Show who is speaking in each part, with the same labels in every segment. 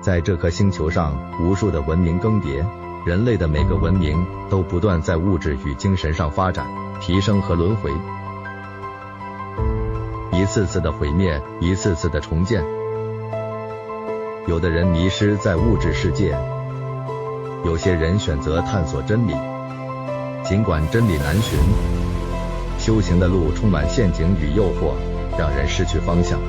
Speaker 1: 在这颗星球上，无数的文明更迭，人类的每个文明都不断在物质与精神上发展、提升和轮回，一次次的毁灭，一次次的重建。有的人迷失在物质世界，有些人选择探索真理。尽管真理难寻，修行的路充满陷阱与诱惑，让人失去方向。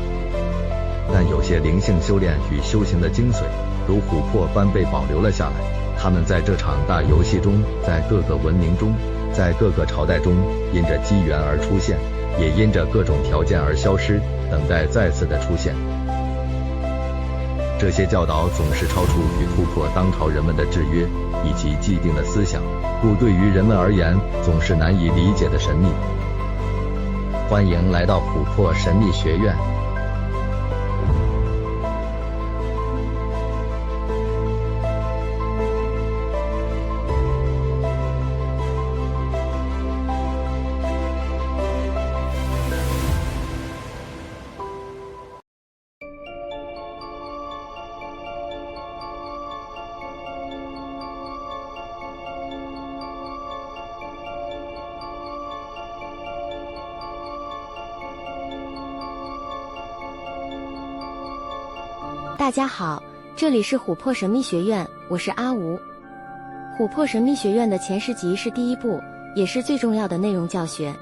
Speaker 1: 但有些灵性修炼与修行的精髓，如琥珀般被保留了下来。他们在这场大游戏中，在各个文明中，在各个朝代中，因着机缘而出现，也因着各种条件而消失，等待再次的出现。这些教导总是超出与突破当朝人们的制约以及既定的思想，故对于人们而言总是难以理解的神秘。欢迎来到琥珀神秘学院。
Speaker 2: 大家好，这里是琥珀神秘学院，我是阿吴。琥珀神秘学院的前10集是第一步，也是最重要的内容教学。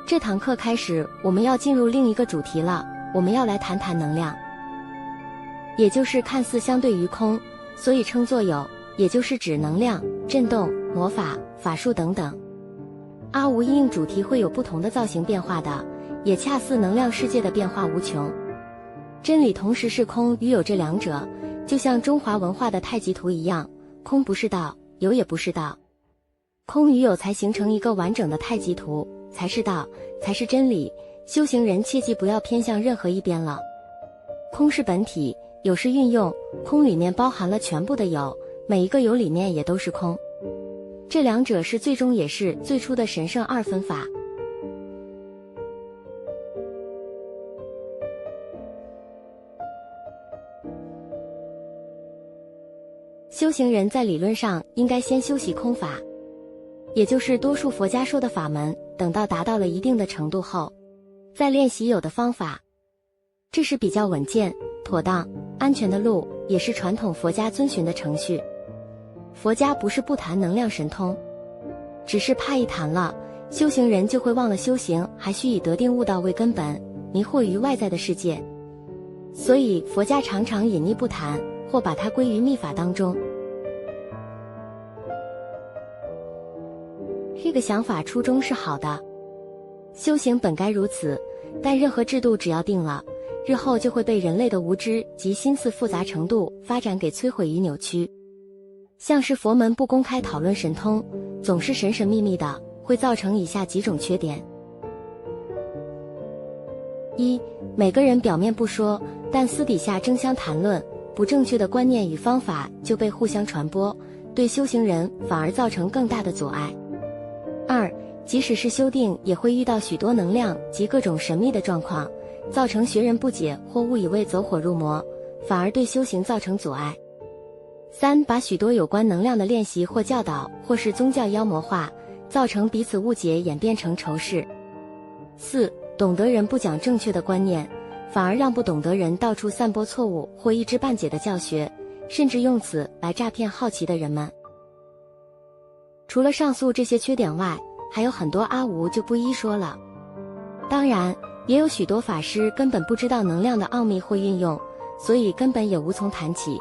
Speaker 2: 这堂课开始，我们要进入另一个主题了，我们要来谈谈能量，也就是看似相对于空，所以称作有，也就是指能量、震动、魔法、法术等等。阿吴因应主题会有不同的造型变化的，也恰似能量世界的变化无穷。真理同时是空与有这两者，就像中华文化的太极图一样，空不是道，有也不是道，空与有才形成一个完整的太极图，才是道，才是真理。修行人切记不要偏向任何一边了。空是本体，有是运用，空里面包含了全部的有，每一个有里面也都是空，这两者是最终也是最初的神圣二分法。修行人在理论上应该先修习空法，也就是多数佛家说的法门，等到达到了一定的程度后，再练习有的方法。这是比较稳健、妥当、安全的路，也是传统佛家遵循的程序。佛家不是不谈能量神通，只是怕一谈了，修行人就会忘了修行，还需以得定悟道为根本，迷惑于外在的世界。所以佛家常常隐匿不谈，或把它归于密法当中。这个想法初衷是好的，修行本该如此，但任何制度只要定了，日后就会被人类的无知及心思复杂程度发展给摧毁与扭曲。像是佛门不公开讨论神通，总是神神秘秘的，会造成以下几种缺点。一，每个人表面不说，但私底下争相谈论，不正确的观念与方法就被互相传播，对修行人反而造成更大的阻碍。二，即使是修定，也会遇到许多能量及各种神秘的状况，造成学人不解或误以为走火入魔，反而对修行造成阻碍。三，把许多有关能量的练习或教导或是宗教妖魔化，造成彼此误解，演变成仇视。四，懂得人不讲正确的观念，反而让不懂得人到处散播错误或一知半解的教学，甚至用此来诈骗好奇的人们。除了上述这些缺点外，还有很多阿吴就不一说了。当然，也有许多法师根本不知道能量的奥秘或运用，所以根本也无从谈起。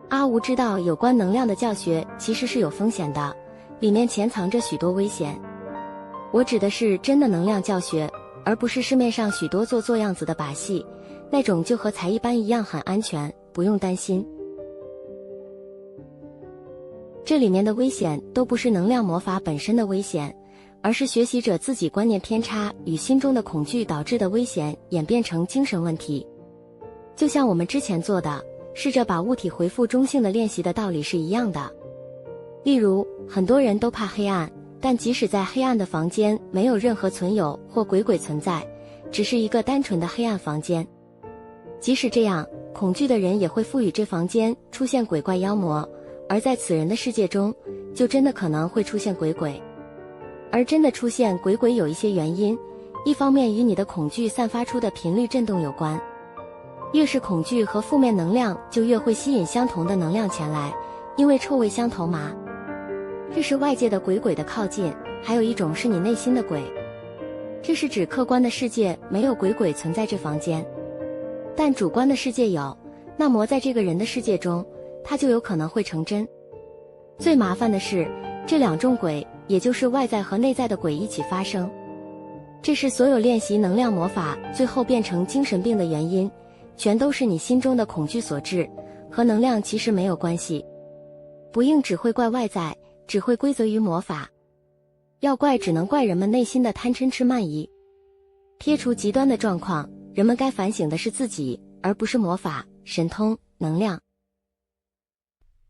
Speaker 2: 阿吴知道有关能量的教学其实是有风险的，里面潜藏着许多危险。我指的是真的能量教学，而不是市面上许多做样子的把戏，那种就和才艺班一样很安全，不用担心。这里面的危险都不是能量魔法本身的危险，而是学习者自己观念偏差与心中的恐惧导致的危险演变成精神问题。就像我们之前做的，试着把物体回复中性的练习的道理是一样的。例如，很多人都怕黑暗，但即使在黑暗的房间没有任何存有或鬼存在，只是一个单纯的黑暗房间，即使这样，恐惧的人也会赋予这房间出现鬼怪妖魔，而在此人的世界中，就真的可能会出现鬼鬼。而真的出现鬼鬼有一些原因，一方面与你的恐惧散发出的频率震动有关，越是恐惧和负面能量，就越会吸引相同的能量前来，因为臭味相投嘛。这是外界的鬼鬼的靠近，还有一种是你内心的鬼，这是指客观的世界没有鬼鬼存在这房间，但主观的世界有，那么在这个人的世界中，它就有可能会成真。最麻烦的是，这两种鬼，也就是外在和内在的鬼一起发生，这是所有练习能量魔法最后变成精神病的原因，全都是你心中的恐惧所致，和能量其实没有关系。不应只会怪外在，只会归责于魔法，要怪只能怪人们内心的贪嗔痴慢疑。撇除极端的状况，人们该反省的是自己，而不是魔法、神通、能量。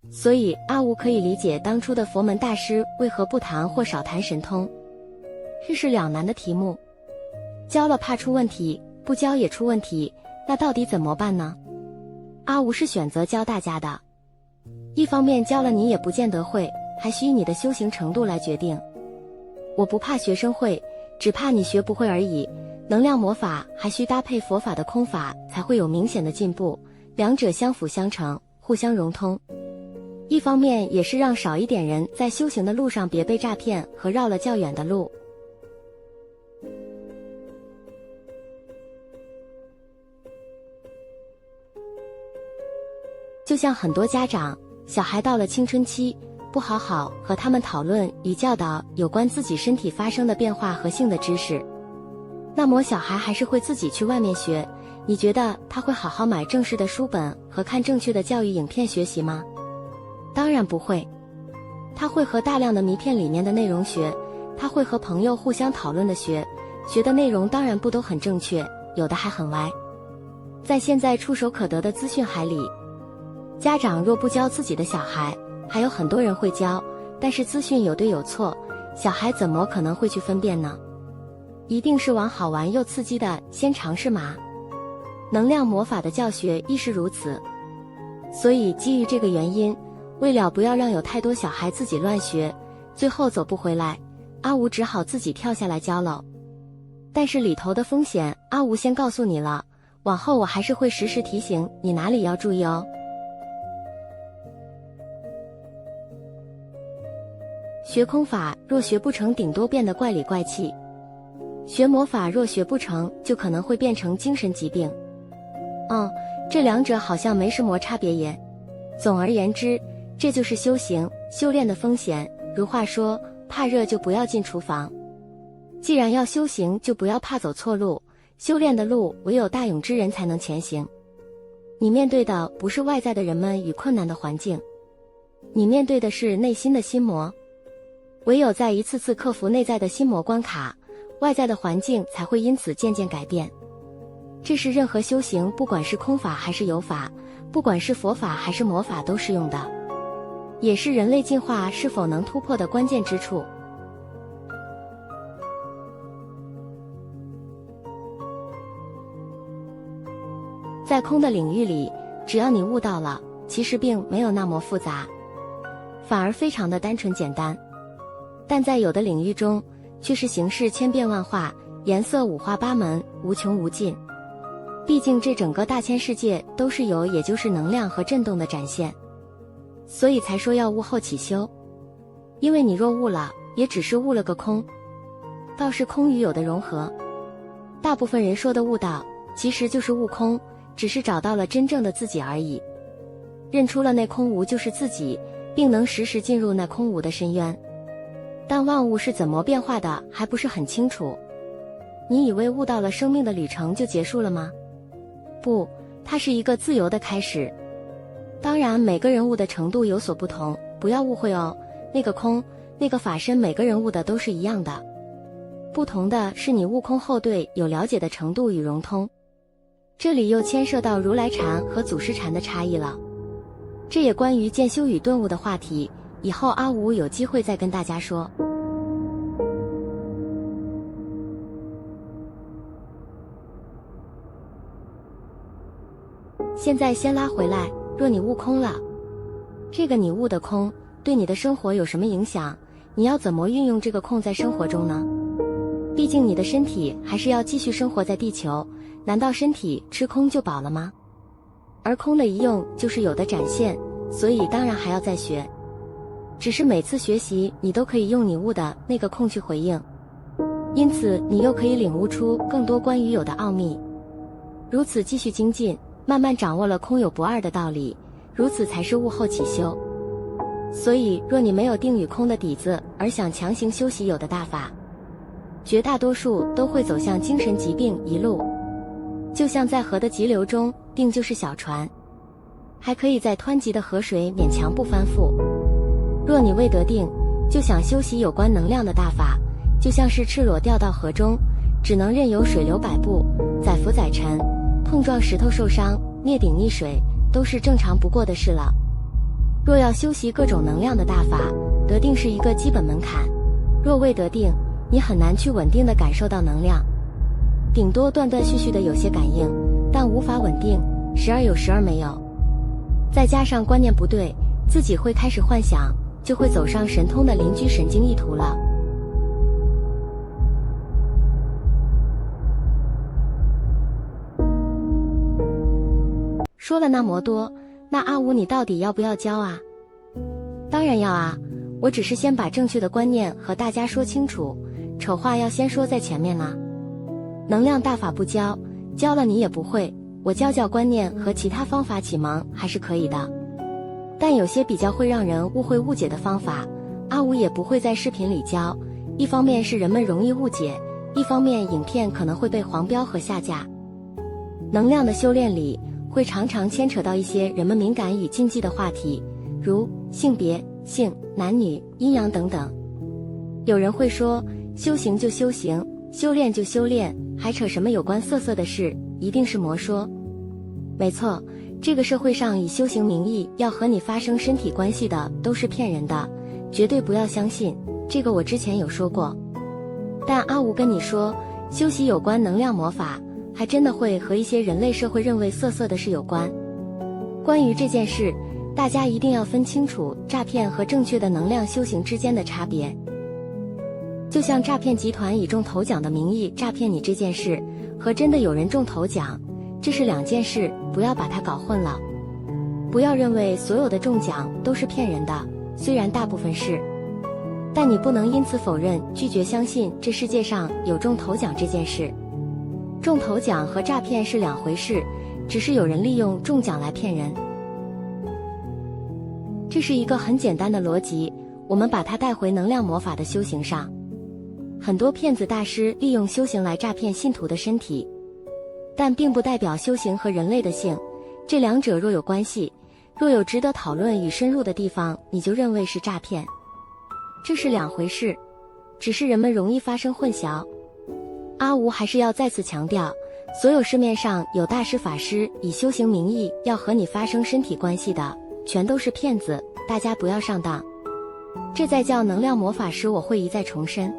Speaker 2: 所以阿吴可以理解当初的佛门大师为何不谈或少谈神通，这是两难的题目，教了怕出问题，不教也出问题，那到底怎么办呢？阿吴是选择教大家的，一方面教了你也不见得会，还需你的修行程度来决定。我不怕学生会，只怕你学不会而已。能量魔法还需搭配佛法的空法，才会有明显的进步，两者相辅相成，互相融通。一方面也是让少一点人在修行的路上别被诈骗和绕了较远的路。就像很多家长，小孩到了青春期，不好好和他们讨论与教导有关自己身体发生的变化和性的知识，那么小孩还是会自己去外面学。你觉得他会好好买正式的书本和看正确的教育影片学习吗？当然不会。他会和大量的迷片里面的内容学，他会和朋友互相讨论的学，学的内容当然不都很正确，有的还很歪。在现在触手可得的资讯海里，家长若不教自己的小孩，还有很多人会教，但是资讯有对有错，小孩怎么可能会去分辨呢？一定是往好玩又刺激的先尝试嘛。能量魔法的教学亦是如此。所以基于这个原因，为了不要让有太多小孩自己乱学，最后走不回来，阿吴只好自己跳下来教了。但是里头的风险，阿吴先告诉你了，往后我还是会时时提醒你哪里要注意哦。学空法若学不成，顶多变得怪里怪气；学魔法若学不成，就可能会变成精神疾病。这两者好像没什么差别耶。总而言之，这就是修行修炼的风险。如话说，怕热就不要进厨房。既然要修行，就不要怕走错路，修炼的路唯有大勇之人才能前行。你面对的不是外在的人们与困难的环境，你面对的是内心的心魔。唯有在一次次克服内在的心魔关卡，外在的环境才会因此渐渐改变。这是任何修行，不管是空法还是有法，不管是佛法还是魔法都适用的，也是人类进化是否能突破的关键之处。在空的领域里，只要你悟到了，其实并没有那么复杂，反而非常的单纯简单。但在有的领域中，却是形式千变万化，颜色五花八门，无穷无尽。毕竟这整个大千世界都是有，也就是能量和震动的展现，所以才说要悟后起修。因为你若悟了，也只是悟了个空，倒是空与有的融合。大部分人说的悟道，其实就是悟空，只是找到了真正的自己而已，认出了那空无就是自己，并能时时进入那空无的深渊。但万物是怎么变化的，还不是很清楚。你以为悟到了生命的旅程就结束了吗？不，它是一个自由的开始。当然每个人悟的程度有所不同，不要误会哦，那个空，那个法身，每个人悟的都是一样的，不同的是你悟空后对有了解的程度与融通。这里又牵涉到如来禅和祖师禅的差异了，这也关于渐修与顿悟的话题，以后阿吴有机会再跟大家说。现在先拉回来，若你悟空了，这个你悟的空对你的生活有什么影响？你要怎么运用这个空在生活中呢？毕竟你的身体还是要继续生活在地球，难道身体吃空就饱了吗？而空的一用就是有的展现，所以当然还要再学。只是每次学习你都可以用你悟的那个空去回应，因此你又可以领悟出更多关于有的奥秘。如此继续精进，慢慢掌握了空有不二的道理，如此才是悟后起修。所以若你没有定与空的底子，而想强行修习有的大法，绝大多数都会走向精神疾病一路。就像在河的急流中，定就是小船，还可以在湍急的河水勉强不翻覆。若你未得定，就想修习有关能量的大法，就像是赤裸掉到河中，只能任由水流摆布，载浮载沉，碰撞石头受伤，灭顶溺水，都是正常不过的事了。若要修习各种能量的大法，得定是一个基本门槛。若未得定，你很难去稳定地感受到能量，顶多断断续续的有些感应，但无法稳定，时而有时而没有。再加上观念不对，自己会开始幻想，就会走上神通的邻居神经意图了。说了那么多，那阿武你到底要不要教啊？当然要啊，我只是先把正确的观念和大家说清楚，丑话要先说在前面啦。能量大法不教，教了你也不会，我教观念和其他方法启蒙还是可以的。但有些比较会让人误会误解的方法，阿武也不会在视频里教，一方面是人们容易误解，一方面影片可能会被黄标和下架。能量的修炼里会常常牵扯到一些人们敏感与禁忌的话题，如性别、性、男女、阴阳等等。有人会说，修行就修行，修炼就修炼，还扯什么有关色的事，一定是魔说。没错，这个社会上以修行名义要和你发生身体关系的都是骗人的，绝对不要相信，这个我之前有说过。但阿武跟你说，修习有关能量魔法，还真的会和一些人类社会认为色的事有关。关于这件事，大家一定要分清楚诈骗和正确的能量修行之间的差别。就像诈骗集团以中头奖的名义诈骗你这件事，和真的有人中头奖，这是两件事，不要把它搞混了。不要认为所有的中奖都是骗人的，虽然大部分是，但你不能因此否认、拒绝相信这世界上有中头奖这件事。中头奖和诈骗是两回事，只是有人利用中奖来骗人。这是一个很简单的逻辑，我们把它带回能量魔法的修行上。很多骗子大师利用修行来诈骗信徒的身体，但并不代表修行和人类的性，这两者若有关系，若有值得讨论与深入的地方，你就认为是诈骗，这是两回事，只是人们容易发生混淆。阿吴还是要再次强调，所有市面上有大师法师以修行名义要和你发生身体关系的，全都是骗子，大家不要上当。这在教能量魔法时我会一再重申，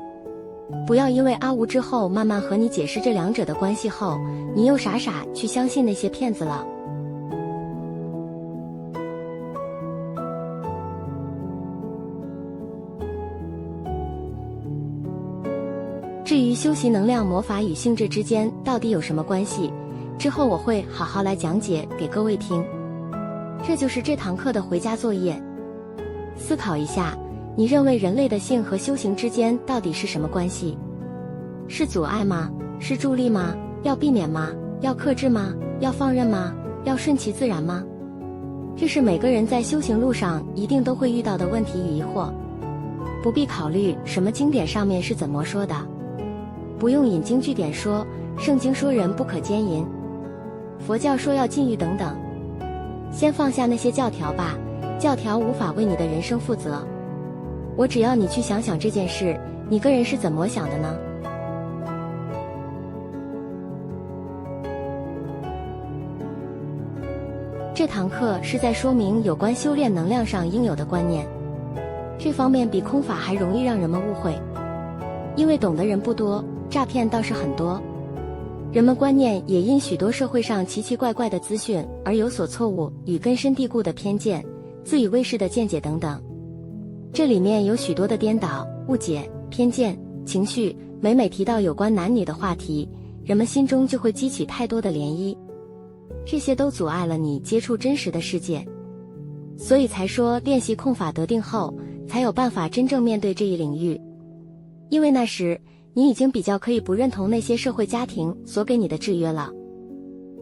Speaker 2: 不要因为阿吴之后慢慢和你解释这两者的关系后，你又傻去相信那些骗子了。至于修习能量魔法与性质之间到底有什么关系，之后我会好好来讲解给各位听。这就是这堂课的回家作业。思考一下，你认为人类的性和修行之间到底是什么关系？是阻碍吗？是助力吗？要避免吗？要克制吗？要放任吗？要顺其自然吗？这是每个人在修行路上一定都会遇到的问题与疑惑。不必考虑什么经典上面是怎么说的，不用引经据典说，圣经说人不可奸淫，佛教说要禁欲等等。先放下那些教条吧，教条无法为你的人生负责。我只要你去想想这件事，你个人是怎么想的呢？这堂课是在说明有关修炼能量上应有的观念，这方面比空法还容易让人们误会，因为懂的人不多，诈骗倒是很多。人们观念也因许多社会上奇奇怪怪的资讯而有所错误与根深蒂固的偏见、自以为是的见解等等。这里面有许多的颠倒、误解、偏见、情绪，每提到有关男女的话题，人们心中就会激起太多的涟漪，这些都阻碍了你接触真实的世界。所以才说练习空法得定后，才有办法真正面对这一领域。因为那时你已经比较可以不认同那些社会家庭所给你的制约了，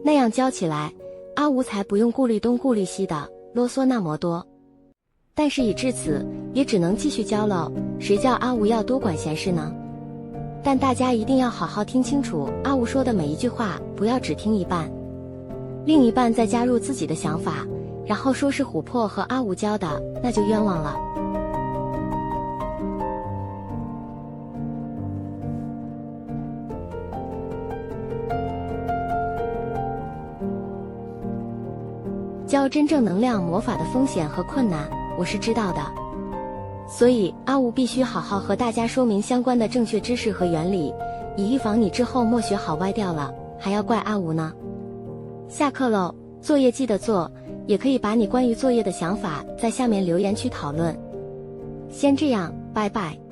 Speaker 2: 那样教起来，阿吴才不用顾虑东顾虑西的啰嗦那么多。但是已至此，也只能继续教喽，谁叫阿吴要多管闲事呢？但大家一定要好好听清楚阿吴说的每一句话，不要只听一半，另一半再加入自己的想法，然后说是琥珀和阿吴教的，那就冤枉了。教真正能量魔法的风险和困难，我是知道的，所以阿吴必须好好和大家说明相关的正确知识和原理，以预防你之后莫学好歪掉了，还要怪阿吴呢。下课喽，作业记得做，也可以把你关于作业的想法在下面留言区讨论。先这样，拜拜。